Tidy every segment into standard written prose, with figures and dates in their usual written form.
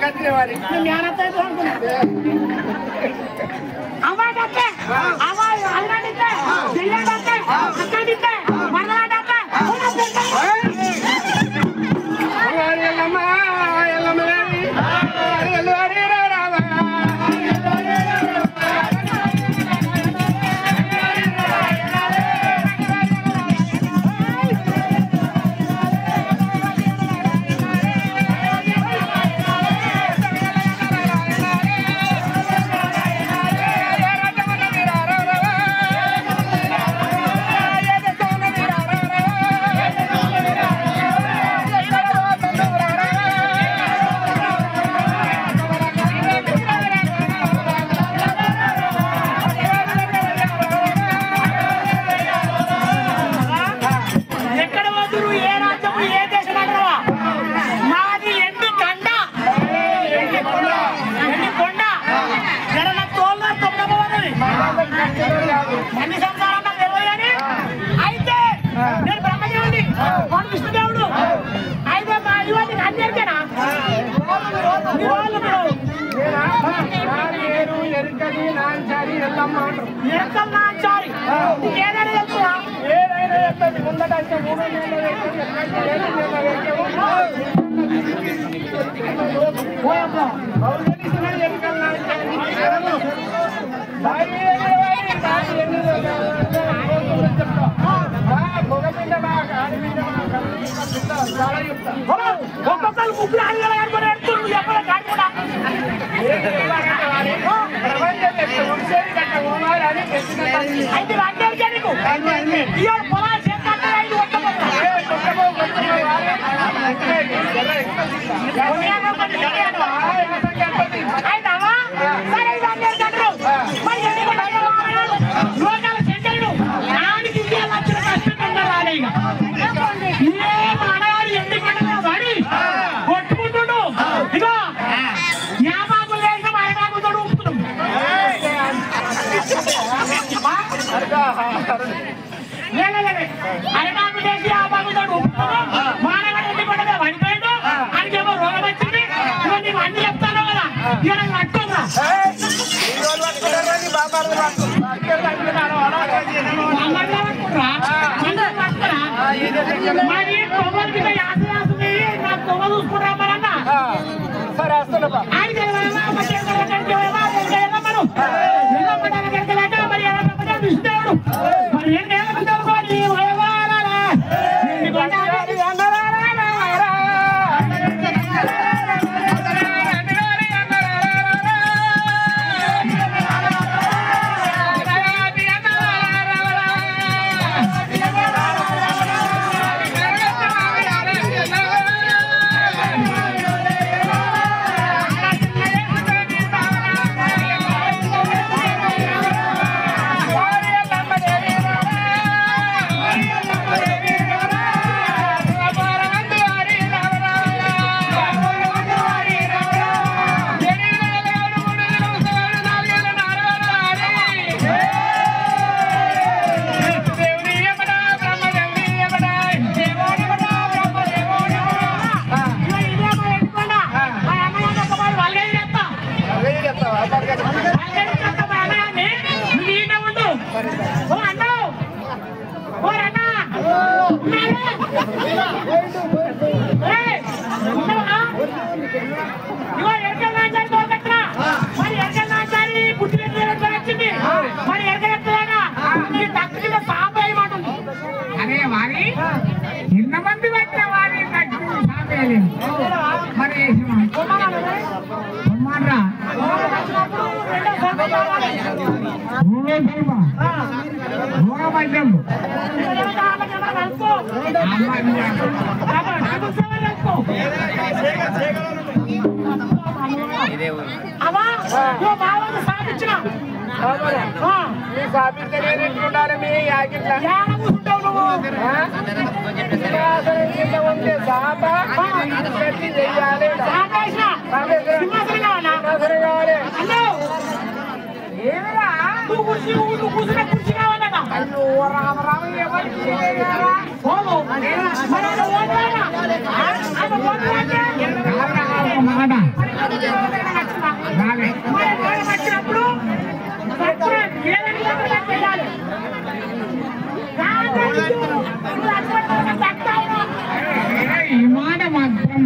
కట్టిన వారి మేనత్త అవ్వడట్టే అవ్వాలి అల్లాడితే చెల్లెడట్టే అక్కడితే మరలాడట్టే ఎల్లమ్మ ఎల్లమ్మ ఒక్కొక్కరు ముగ్గురు అయితే అరబాబు చేసి ఆ బాబుతాడు మానవుడు కూడా పడిపోయాడు ఆయనకేమో రోగం వచ్చింది నీకు అన్ని చెప్తాను కదా ఇక పట్టుకోరా మరి కొవ్వలు కింద యాస యాస్తుంది నాకు కొవ్వ చూసుకుంటామన్నా ఆయనకి విష్ణుడు మరి ఏం వచ్చినప్పుడు ఈ మాట మాత్రం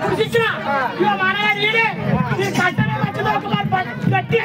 కుర్చిచ్చిన మానగారు ఈడే కట్టనే మంచి గట్టి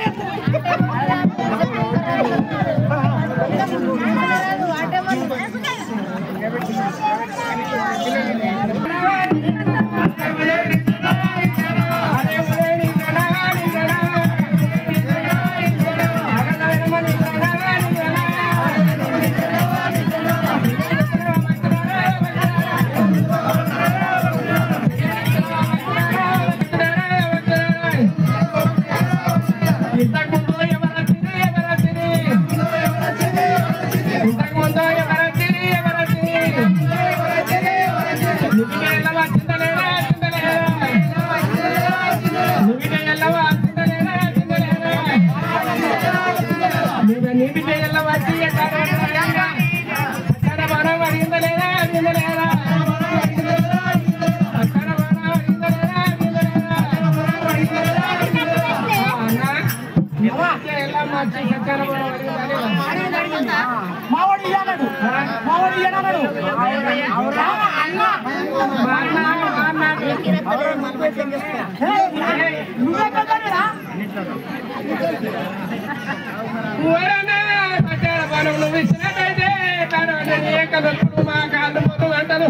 మా కాళ్ళు మొత్తం అంటారు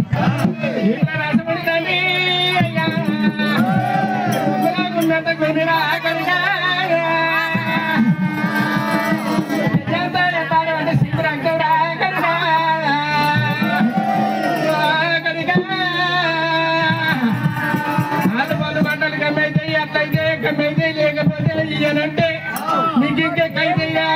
ఇట్లా రసపడిదండి ఉన్నంత కొద్దిరా ఆకలిగా అంటే శివరంగా ఆలు మంటలు గమ్మైతే అట్లయితే గమ్మైతే లేకపోతే ఇయ్యనంటే నీకు ఇంకే కైతేగా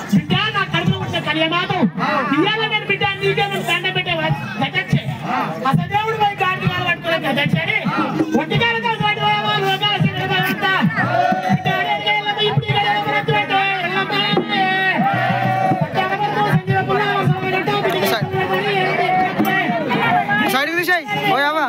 బిడ్డ నా కడుపులో ఉంటే కళ్యాణం ఇయ్యాల నేను బిడ్డ నీకే నేను దండ పెట్టే గజచ్చే అసలు దేవుడు పోయి గాడికి వాళ్ళు పట్టుకునే గజచ్చని ఒంటికాల కలిసి పట్టుకోవా లోకాల సిద్ధంతా సైడ్ తీసేయ్ ఓ యావా